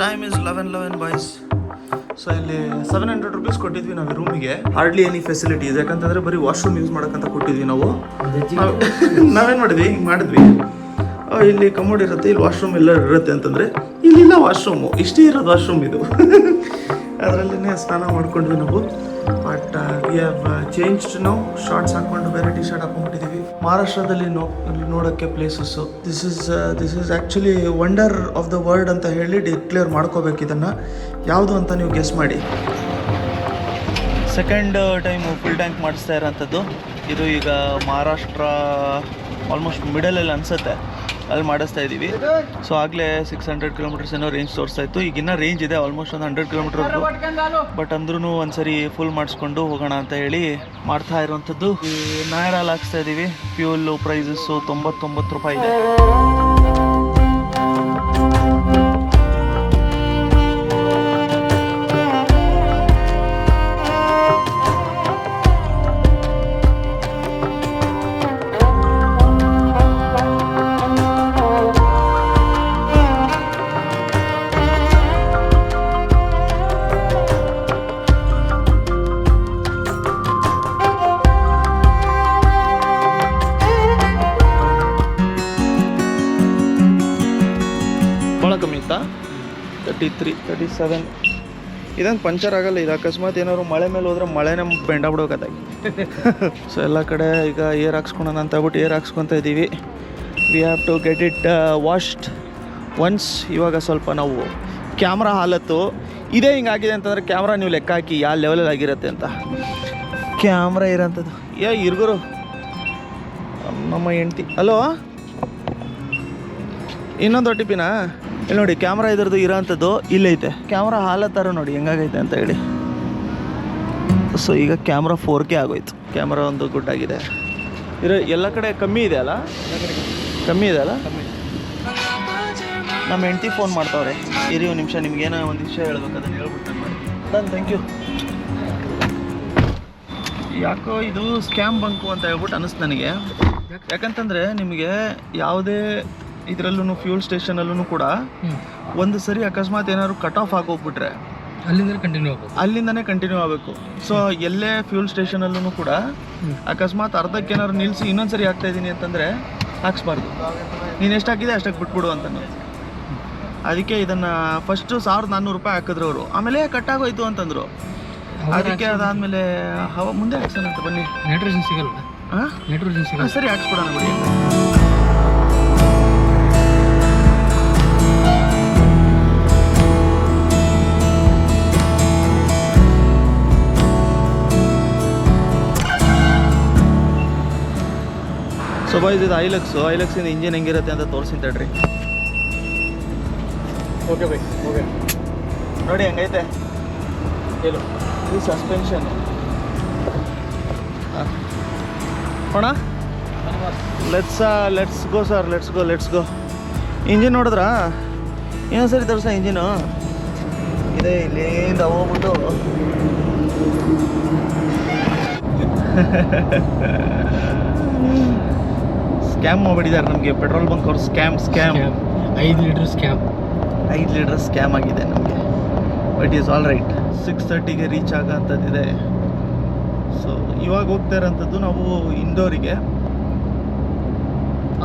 Time is 11 boys. So ಇಲ್ಲಿ 700 rupees ಕೊಟ್ಟಿದ್ವಿ ನಾವು ರೂಮಿಗೆ. ಹಾರ್ಡ್ಲಿ ಎನಿ ಫೆಸಿಲಿಟೀಸ್, ಯಾಕಂತಂದರೆ ಬರೀ ವಾಶ್ರೂಮ್ ಯೂಸ್ ಮಾಡೋಕ್ಕಂತ ಕೊಟ್ಟಿದ್ವಿ ನಾವು. ನಾವೇನು ಮಾಡಿದ್ವಿ, ಹಿಂಗೆ ಮಾಡಿದ್ವಿ, ಇಲ್ಲಿ ಕಮೋಡ್ ಇರುತ್ತೆ, ಇಲ್ಲಿ ವಾಶ್ರೂಮ್ ಎಲ್ಲ ಇರುತ್ತೆ ಅಂತಂದರೆ ಇಲ್ಲಿಲ್ಲ ವಾಶ್ರೂಮು, ಇಷ್ಟೇ ಇರೋದು ವಾಶ್ರೂಮ್ ಇದು. ಅದರಲ್ಲೇ ಸ್ನಾನ ಮಾಡ್ಕೊಂಡ್ವಿ ನಾವು. ಬಟ್ ವಿ ಹ್ಯಾವ್ ಚೇಂಜ್ಡ್ ನಾವು. ಶಾರ್ಟ್ಸ್ ಹಾಕ್ಕೊಂಡು ಬೇರೆ ಟಿ ಶರ್ಟ್ ಹಾಕೊಂಡ್ಬಿಟ್ಟಿದ್ದೀವಿ. ಮಹಾರಾಷ್ಟ್ರದಲ್ಲಿ ನೋಡೋಕ್ಕೆ places. This is actually wonder of the world ಅಂತ ಹೇಳಿ ಡಿಕ್ಲೇರ್ ಮಾಡ್ಕೋಬೇಕು ಇದನ್ನು. ಯಾವುದು ಅಂತ ನೀವು ಗೆಸ್ ಮಾಡಿ. ಸೆಕೆಂಡ್ ಟೈಮು ಫುಲ್ ಟ್ಯಾಂಕ್ ಮಾಡಿಸ್ತಾ ಇರೋಂಥದ್ದು ಇದು. ಈಗ ಮಹಾರಾಷ್ಟ್ರ ಆಲ್ಮೋಸ್ಟ್ ಮಿಡಲಲ್ಲಿ ಅನಿಸುತ್ತೆ, ಅಲ್ಲಿ ಮಾಡಿಸ್ತಾ ಇದ್ದೀವಿ. ಸೊ ಆಗಲೇ 600 kilometers ಏನೋ ರೇಂಜ್ ತೋರಿಸ್ತಾ ಇತ್ತು. ಈಗಿನ್ನ ರೇಂಜ್ ಇದೆ ಆಲ್ಮೋಸ್ಟ್ ಒಂದು 100 kilometers. ಬಟ್ ಅಂದ್ರೂ ಒಂದ್ಸರಿ ಫುಲ್ ಮಾಡಿಸ್ಕೊಂಡು ಹೋಗೋಣ ಅಂತ ಹೇಳಿ ಮಾಡ್ತಾ ಇರುವಂಥದ್ದು. ನಾಯರಲ್ಲಿ ಹಾಕ್ಸ್ತಾ ಇದ್ದೀವಿ. ಫ್ಯೂಲ್ ಪ್ರೈಸಸ್ಸು 99 ರೂಪಾಯಿ ಇದೆ. ಭಾಳ ಕಮ್ಮಿ ಇತ್ತಾ? 33, 37. ಇದಂಗೆ ಪಂಚರ್ ಆಗಲ್ಲ ಇದು. ಅಕಸ್ಮಾತ್ ಏನಾದ್ರು ಮಳೆ ಮೇಲೆ ಹೋದ್ರೆ ಮಳೆನೇ ಬೆಂಡ ಬಿಡೋಕತ್ತಾಗಿ. ಸೊ ಎಲ್ಲ ಕಡೆ ಈಗ ಏರ್ ಹಾಕ್ಸ್ಕೊಳೋಣ ಅಂತ ಹೇಳ್ಬಿಟ್ಟು ಏರ್ ಹಾಕ್ಸ್ಕೊತಾ ಇದ್ದೀವಿ. We have to get it washed once. ಇವಾಗ ಸ್ವಲ್ಪ ನಾವು ಕ್ಯಾಮ್ರಾ ಹಾಲತ್ತು ಇದೇ ಹಿಂಗಾಗಿದೆ ಅಂತಂದರೆ ಕ್ಯಾಮ್ರಾ ನೀವು ಲೆಕ್ಕ ಹಾಕಿ ಯಾವ ಲೆವೆಲಲ್ಲಿ ಆಗಿರುತ್ತೆ ಅಂತ. ಕ್ಯಾಮ್ರಾ ಇರೋಂಥದ್ದು ಇರ್ಗುರು ನಮ್ಮ ಹೆಂಡ್ತಿ. ಹಲೋ, ಇನ್ನೊಂದು ಒ ಟಿ ಪಿನಾ? ಇಲ್ಲಿ ನೋಡಿ, ಕ್ಯಾಮ್ರಾ ಇದ್ರದ್ದು ಇರೋಂಥದ್ದು ಇಲ್ಲೈತೆ. ಕ್ಯಾಮ್ರಾ ಹಾಲತ್ತಾರ ನೋಡಿ ಹೆಂಗಾಗೈತೆ ಅಂತ ಹೇಳಿ. ಸೊ ಈಗ ಕ್ಯಾಮ್ರಾ 4K ಆಗೋಯ್ತು. ಕ್ಯಾಮ್ರಾ ಒಂದು ಗುಡ್ ಆಗಿದೆ. ಎಲ್ಲ ಕಡೆ ಕಮ್ಮಿ ಇದೆ ಅಲ್ಲ? ಕಮ್ಮಿ ಇದೆ ಅಲ್ಲ? ನಮ್ಮ ಹೆಂಡ್ತಿ ಫೋನ್ ಮಾಡ್ತಾವ್ರೆ. ಇರಿ ಒಂದು ನಿಮಿಷ, ನಿಮ್ಗೇನೋ ಒಂದು ವಿಷಯ ಹೇಳ್ಬೇಕು, ಅದನ್ನು ಹೇಳ್ಬಿಟ್ಟು ಮಾಡಿ. Done, thank you. ಯಾಕೋ ಇದು ಸ್ಕ್ಯಾಮ್ ಬಂಕು ಅಂತ ಹೇಳ್ಬಿಟ್ಟು ಅನ್ನಿಸ್ತು ನನಗೆ. ಯಾಕಂತಂದರೆ ನಿಮಗೆ ಯಾವುದೇ ಇದರಲ್ಲೂ ಫ್ಯೂಲ್ ಸ್ಟೇಷನಲ್ಲೂ ಕೂಡ ಒಂದು ಸರಿ ಅಕಸ್ಮಾತ್ ಏನಾದ್ರು ಕಟ್ ಆಫ್ ಆಗೋಗ್ಬಿಟ್ರೆ ಅಲ್ಲಿಂದನೇ ಕಂಟಿನ್ಯೂ ಆಗಬೇಕು. ಸೊ ಎಲ್ಲೇ ಫ್ಯೂಲ್ ಸ್ಟೇಷನಲ್ಲೂ ಕೂಡ ಅಕಸ್ಮಾತ್ ಅರ್ಧಕ್ಕೆ ಏನಾದ್ರು ನಿಲ್ಲಿಸಿ ಇನ್ನೊಂದ್ಸರಿ ಹಾಕ್ತಾ ಇದ್ದೀನಿ ಅಂತಂದರೆ ಹಾಕ್ಸ್ಬಾರ್ದು. ನೀನು ಎಷ್ಟು ಹಾಕಿದೆ ಅಷ್ಟಕ್ಕೆ ಬಿಟ್ಬಿಡು ಅಂತ. ಅದಕ್ಕೆ ಇದನ್ನು ಫಸ್ಟು 1400 ರೂಪಾಯಿ ಹಾಕಿದ್ರು ಅವರು. ಆಮೇಲೆ ಕಟ್ಟಾಗೋಯ್ತು ಅಂತಂದರು. ಅದಕ್ಕೆ ಅದಾದಮೇಲೆ ಮುಂದೆ ಹಾಕ್ಸೋಣ ಅಂತ ಬನ್ನಿ. ನೈಟ್ರೋಜನ್ ಸಿಗಲ್ಲ? ಹಾಂ, ನೈಟ್ರೋಜನ್ ಸಿಗಲ್ಲ. ಸರಿ, ಹಾಕ್ಸ್ಬಿಡೋಣ ಬಿಡಿ. ಸೊ ಬಾಯ್ಸ್, ಇದು ಐಲಕ್ಸಿಂದ ಇಂಜಿನ್ ಹೆಂಗಿರುತ್ತೆ ಅಂತ ತೋರಿಸ್ತೀನಿ ತಡ್ರಿ. ಓಕೆ ಬೈ, ಓಕೆ ನೋಡಿ ಹೆಂಗೈತೆ ಹೇಳು. ಇದು ಸಸ್ಪೆನ್ಷನ್ ಅಣ್ಣ. Let's go sir, let's go. Engine ನೋಡಿದ್ರಾ? ಇನ್ನೊಂದ್ಸರಿ ತೋರಿಸ. ಇಂಜಿನು ಇದೆ, ಇಲ್ಲಿಂದ ಹೋಗ್ಬಿಟ್ಟು ಸ್ಕ್ಯಾಮ್ ಮಾಡಿಬಿಟ್ಟಿದ್ದಾರೆ ನಮಗೆ. ಪೆಟ್ರೋಲ್ ಬಂಕ್ ಅವ್ರು ಸ್ಕ್ಯಾಮ್ 5 ಲೀಟ್ರ್ ಸ್ಕ್ಯಾಮ್ ಆಗಿದೆ ನಮಗೆ. But is all right. 6:30ಗೆ ರೀಚ್ ಆಗೋಂಥದ್ದಿದೆ. ಸೊ ಇವಾಗ ಹೋಗ್ತಾ ಇರೋಂಥದ್ದು ನಾವು ಇಂದೋರಿಗೆ.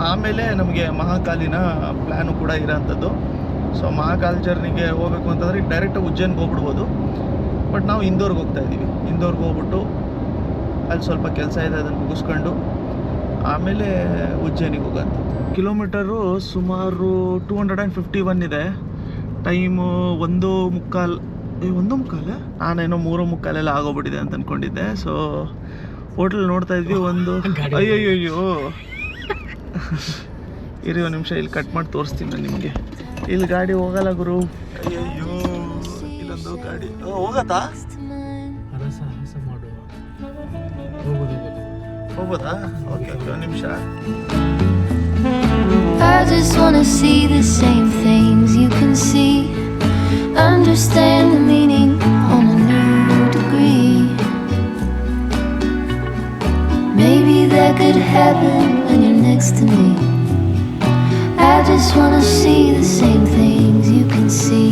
ಆಮೇಲೆ ನಮಗೆ ಮಹಾಕಾಲಿನ ಪ್ಲ್ಯಾನು ಕೂಡ ಇರೋಂಥದ್ದು. ಸೊ ಮಹಾಕಾಲ್ ಜರ್ನಿಗೆ ಹೋಗಬೇಕು ಅಂತಂದರೆ ಡೈರೆಕ್ಟಾಗಿ ಉಜ್ಜೈನ್ಗೆ ಹೋಗ್ಬಿಡ್ಬೋದು. ಬಟ್ ನಾವು ಇಂದೋರ್ಗೆ ಹೋಗ್ತಾ ಇದ್ದೀವಿ. ಇಂದೋರ್ಗೆ ಹೋಗ್ಬಿಟ್ಟು ಅಲ್ಲಿ ಸ್ವಲ್ಪ ಕೆಲಸ ಇದೆ, ಅದನ್ನು ಮುಗಿಸ್ಕೊಂಡು ಆಮೇಲೆ ಉಜ್ಜಯಿನಿಗೆ ಹೋಗೋಂಥದ್ದು. ಕಿಲೋಮೀಟರು ಸುಮಾರು 251 ಇದೆ. ಟೈಮು 1:15. ನಾನೇನೋ 3:15 ಆಗೋಗ್ಬಿಟ್ಟಿದೆ ಅಂತ ಅಂದ್ಕೊಂಡಿದ್ದೆ. ಸೊ ಹೋಟೆಲ್ ನೋಡ್ತಾ ಇದ್ವಿ ಒಂದು. ಅಯ್ಯೋ ಇರಿ ಒಂದು ನಿಮಿಷ, ಇಲ್ಲಿ ಕಟ್ ಮಾಡಿ ತೋರಿಸ್ತೀನಿ ನಾನು ನಿಮಗೆ. ಇಲ್ಲಿ ಗಾಡಿ ಹೋಗಲ್ಲ ಗುರು. ಅಯ್ಯೋ, ಇಲ್ಲೊಂದು ಗಾಡಿ ಹೋಗತ್ತಾ? ಹೋಗ್ಬೋದಾ? ಓಕೆ, ಒಂದು ನಿಮಿಷ. I just wanna see the same things you can see, understand the meaning on a new degree. Maybe that could happen when you're next to me. I just wanna see the same things you can see.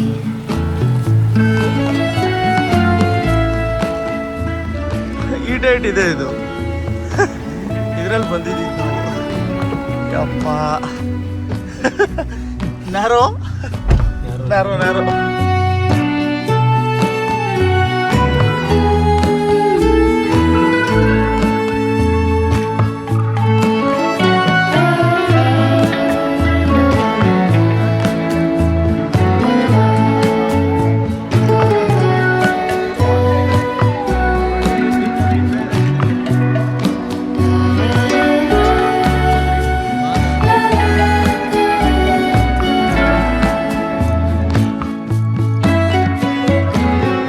Favourite ಇದೆ ಇದು. ಇದ್ರಲ್ಲಿ ಬಂದಿದ್ದೀವಿ ನಾವು. ಯಪ್ಪ narrow narrow narrow.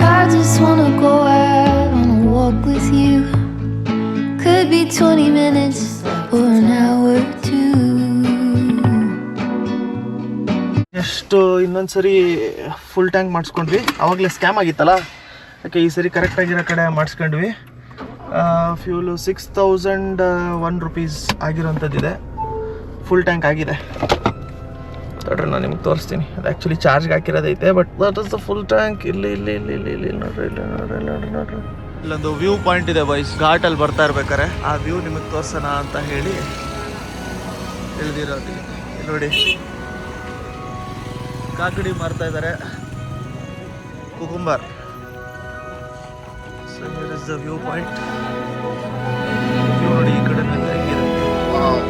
I just wanna go out on a walk with you. Could be 20 minutes or an hour or two. ಎಷ್ಟು ಇನ್ನೊಂದ್ಸರಿ full tank ಮಾಡಿಸ್ಕೊಂಡ್ವಿ. ಆವಾಗಲೇ scam ಆಗಿತ್ತಲ್ಲ, ಯಾಕೆ ಈ ಸರಿ ಕರೆಕ್ಟಾಗಿರೋ ಕಡೆ ಮಾಡಿಸ್ಕೊಂಡ್ವಿ. ಫ್ಯೂಲು 6001 ರುಪೀಸ್ ಆಗಿರೋಂಥದ್ದಿದೆ. ಫುಲ್ ಟ್ಯಾಂಕ್ ಆಗಿದೆ. ನೋಡ್ರಿ ನಾನು ನಿಮ್ಗೆ ತೋರಿಸ್ತೀನಿ. ಅದು ಆ್ಯಕ್ಚುಲಿ ಚಾರ್ಜ್ಗೆ ಹಾಕಿರೋದೈತೆ, but that is the full tank. ಇಲ್ಲಿ ಇಲ್ಲಿ ಇಲ್ಲಿ ಇಲ್ಲಿ ಇಲ್ಲಿ ನೋಡ್ರಿ, ಇಲ್ಲಿ ನೋಡ್ರಿ, ನೋಡ್ರಿ ನೋಡ್ರಿ. ಇಲ್ಲೊಂದು ವ್ಯೂ ಪಾಯಿಂಟ್ ಇದೆ ಬಾಯ್ಸ್, ಘಾಟಲ್ಲಿ ಬರ್ತಾ ಇರ್ಬೇಕಾರೆ ಆ ವ್ಯೂ ನಿಮಗೆ ತೋರ್ಸೋಣ ಅಂತ ಹೇಳಿ ಇಳ್ದಿರೋದು. ಇಲ್ಲಿ ನೋಡಿ, ಕಾಕಡಿ ಮಾರ್ತಾ ಇದ್ದಾರೆ, cucumber. So here is the view point. View ನೋಡಿ ಈ ಕಡೆ ಹೆಂಗಿದೆ. ವಾವ್.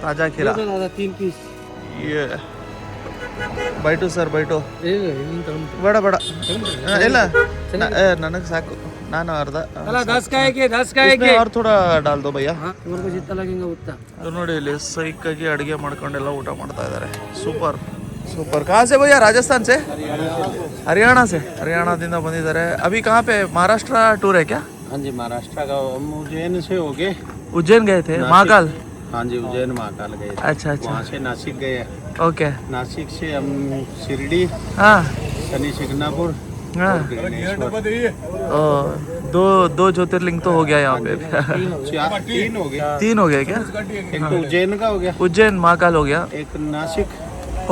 ताजा खीरा 3 पीस. ये ಬೈಟು ಸರ್ ಬೈಟು. ಬೇಡ ಬೇಡ ಇಲ್ಲ, ನನಗೆ ಸಾಕು. ನಾನು ಅರ್ಧ. 10 का है 10 का है और थोड़ा डाल दो भैया. तुम्हारे को जितना लगेगा उतना. ನೋಡಿ ಇಲ್ಲಿ ಸೈಕಾಗಿ ಅಡುಗೆ ಮಾಡ್ಕೊಂಡೆಲ್ಲ ಊಟ ಮಾಡ್ತಾ ಇದ್ದಾರೆ. Super super. कहाँ से भैया? राजस्थान से? हरियाणा से. हरियाणाದಿಂದ ಬಂದಿದ್ದಾರೆ. अभी कहाँ पे? महाराष्ट्र टूर है क्या? हाँ जी, महाराष्ट्र का हम उज्जैन से हो गए. उज्जैन गए थे? महाकाल? हाँ जी, उज्जैन महाकाल गए. अच्छा अच्छा. वहाँ से नासिक गए. ओके. नासिक से हम शिरडी, हाँ शनि शिंगणापुर, हाँ. ओ, दो ज्योतिर्लिंग तो हो गया यहाँ पे. 3 हो गया. 3 हो गया क्या? एक तो उज्जैन का हो गया, उज्जैन महाकाल हो गया. एक नासिक,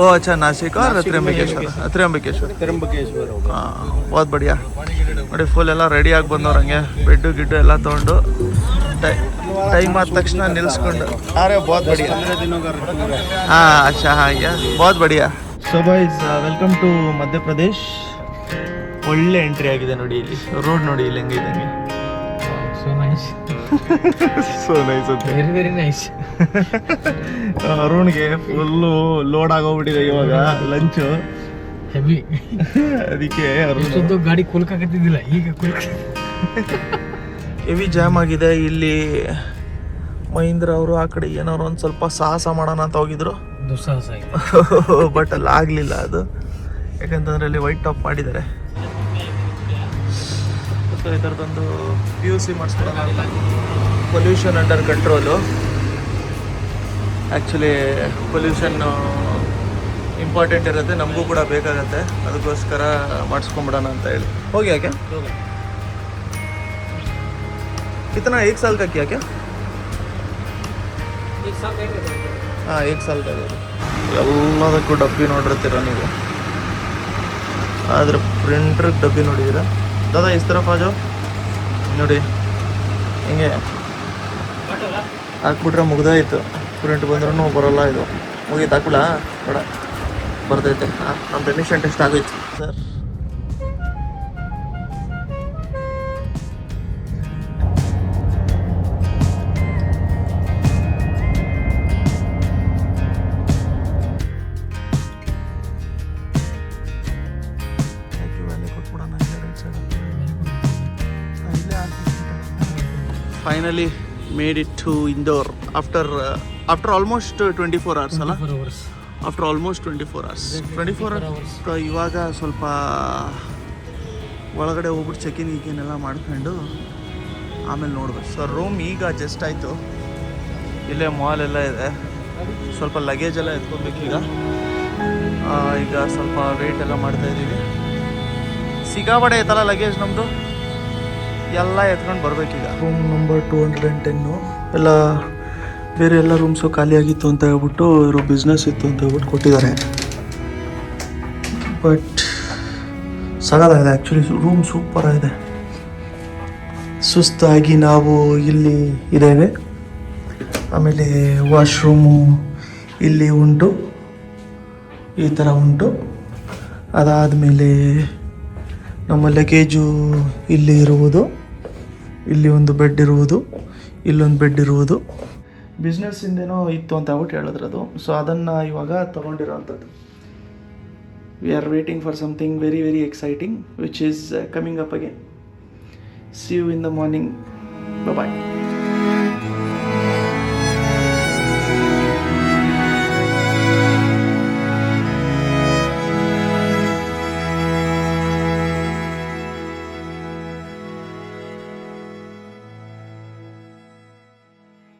ओ अच्छा, नासिक और त्र्यंबकेश्वर. त्र्यंबकेश्वर त्र्यंबकेश्वर हो गया. ಹಾಂ, बहुत बढ़िया. ನೋಡಿ ಫುಲ್ ಎಲ್ಲ ರೆಡಿಯಾಗಿ ಬಂದವ್ರಂಗೆ ಬೆಡ್ಡು ಗಿಡ್ಡು ಎಲ್ಲ ತೊಗೊಂಡು ಟೈಮ್ ಆದ ತಕ್ಷಣ ನಿಲ್ಲಿಸ್ಕೊಂಡು. ಅರೆ बहुत बढ़िया. 15 दिनों का टूर है. हाँ अच्छा, हाँ या बहुत बढ़िया. So boys, welcome to Madhya Pradesh. ಒಳ್ಳೆ ಎಂಟ್ರಿ ಆಗಿದೆ ನೋಡಿ. ಇಲ್ಲಿ ರೋಡ್ ನೋಡಿ, ಇಲ್ಲಿ ಹೆಂಗಿದೆ. So nice. ಸೊ ನೈಸ್ ಅಂತ. Very very nice. ಅರುಣ್ಗೆ ಫುಲ್ಲು ಲೋಡ್ ಆಗೋಗ್ಬಿಟ್ಟಿದೆ ಇವಾಗ ಲಂಚು. ಹೆವಿ. ಅದಕ್ಕೆ ಅರುಣ್ ಇಷ್ಟೊಂದು ಗಾಡಿ ಕುಲ್ಕಾಕತ್ತಿದ್ದಿಲ್ಲ, ಈಗ ಹೆವಿ ಜಾಮ್ ಆಗಿದೆ ಇಲ್ಲಿ. ಮಹೀಂದ್ರ ಅವರು ಆ ಕಡೆ ಏನಾದ್ರು ಒಂದು ಸ್ವಲ್ಪ ಸಾಹಸ ಮಾಡೋಣ ಅಂತ ಹೋಗಿದ್ರು, ದುಸ್ಸಾಹಸ ಆಗಿದೆ. ಬಟ್ ಅಲ್ಲಿ ಆಗಲಿಲ್ಲ ಅದು. ಯಾಕಂತಂದ್ರೆ ಅಲ್ಲಿ ವೈಟ್ ಟಾಪ್ ಮಾಡಿದ್ದಾರೆ. ಸೊ ಈ ಥರದೊಂದು PUC ಮಾಡಿಸ್ಕೊಳ್ಳೋಣ ಅಂತ. Pollution under control. Actually pollution important ಇರುತ್ತೆ, ನಮಗೂ ಕೂಡ ಬೇಕಾಗತ್ತೆ. ಅದಕ್ಕೋಸ್ಕರ ಮಾಡಿಸ್ಕೊಂಬಿಡೋಣ ಅಂತ ಹೇಳಿ ಹೋಗಿ. ಯಾಕೆ कितना 1 साल का किया क्या? 1 साल का. हाँ 1 साल का. ಎಲ್ಲದಕ್ಕೂ ಡಬ್ಬಿ ನೋಡಿರ್ತೀರ ನೀವು. ಆದರೆ ಪ್ರಿಂಟ್ರಿಗೆ ಡಬ್ಬಿ ನೋಡಿದ್ದೀರಾ? ದಾದಾ ಇಸ್ ತರಫ್ ಆಜೋ. ನೋಡಿ ಹಿಂಗೆ ಹಾಕ್ಬಿಟ್ರೆ ಮುಗ್ದಾಯಿತು. ಪ್ರಿಂಟ್ ಬಂದ್ರೂ ಬರೋಲ್ಲ. ಇದು ಮುಗೀತು. ಹಾಕ್ಬಿಡ ಬೇಡ, ಬರ್ತೈತೆ. ಹಾಂ, ನಮ್ಮ ಎಮಿಷನ್ ಟೆಸ್ಟ್ ಆಗೋಯ್ತು sir. Finally made it to Indore after almost 24 hours ಅಲ್ಲ. 24 hours. After almost 24 hours. 24 hours. ಇವಾಗ ಸ್ವಲ್ಪ ಒಳಗಡೆ ಹೋಗ್ಬಿಟ್ಟು ಚೆಕಿನ್ ಎಲ್ಲ ಮಾಡ್ಕೊಂಡು ಆಮೇಲೆ ನೋಡ್ಬೇಕು. ಸೊ ರೂಮ್ ಈಗ ಜಸ್ಟ್ ಆಯಿತು. ಇಲ್ಲೇ ಮಾಲ್ ಎಲ್ಲ ಇದೆ. ಸ್ವಲ್ಪ ಲಗೇಜ್ ಎಲ್ಲ ಎತ್ಕೊಬೇಕು ಈಗ. ಈಗ ಸ್ವಲ್ಪ ವೆಯ್ಟ್ ಎಲ್ಲ ಮಾಡ್ತಾಯಿದ್ದೀವಿ. ಸಿಕ್ಕಾಪಟ್ಟೆ ಐತಲ್ಲ ಲಗೇಜ್ ನಮ್ಮದು. ಎಲ್ಲ ಎತ್ಕೊಂಡು ಬರ್ಬೇಕೀಗ. ರೂಮ್ ನಂಬರ್ 210 ಎಲ್ಲ ಬೇರೆ ಎಲ್ಲ ರೂಮ್ಸು ಖಾಲಿಯಾಗಿತ್ತು ಅಂತ ಹೇಳ್ಬಿಟ್ಟು ಇವರು ಬಿಸ್ನೆಸ್ ಇತ್ತು ಅಂತ ಹೇಳ್ಬಿಟ್ಟು ಕೊಟ್ಟಿದ್ದಾರೆ. ಬಟ್ ಸಗದಾಗಿದೆ ಆ್ಯಕ್ಚುಲಿ, ರೂಮ್ ಸೂಪರ್ ಆಗಿದೆ. ಸುಸ್ತಾಗಿ ನಾವು ಇಲ್ಲಿ ಇದ್ದೇವೆ. ಆಮೇಲೆ ವಾಶ್ರೂಮು ಇಲ್ಲಿ ಉಂಟು, ಈ ಥರ ಉಂಟು. ಅದಾದಮೇಲೆ ನಮ್ಮ ಲಗೇಜು ಇಲ್ಲಿ ಇರುವುದು, ಇಲ್ಲಿ ಒಂದು ಬೆಡ್ ಇರುವುದು, ಇಲ್ಲೊಂದು ಬೆಡ್ ಇರುವುದು. ಬಿಸ್ನೆಸ್ಸಿಂದೇನೋ ಇತ್ತು ಅಂತ ಹೇಳ್ಬಿಟ್ಟು ಹೇಳಿದ್ರು ಅದು. ಸೊ ಅದನ್ನು ಇವಾಗ ತೊಗೊಂಡಿರೋವಂಥದ್ದು. We are waiting for something very very exciting which is coming up again. See you in the morning. Bye bye.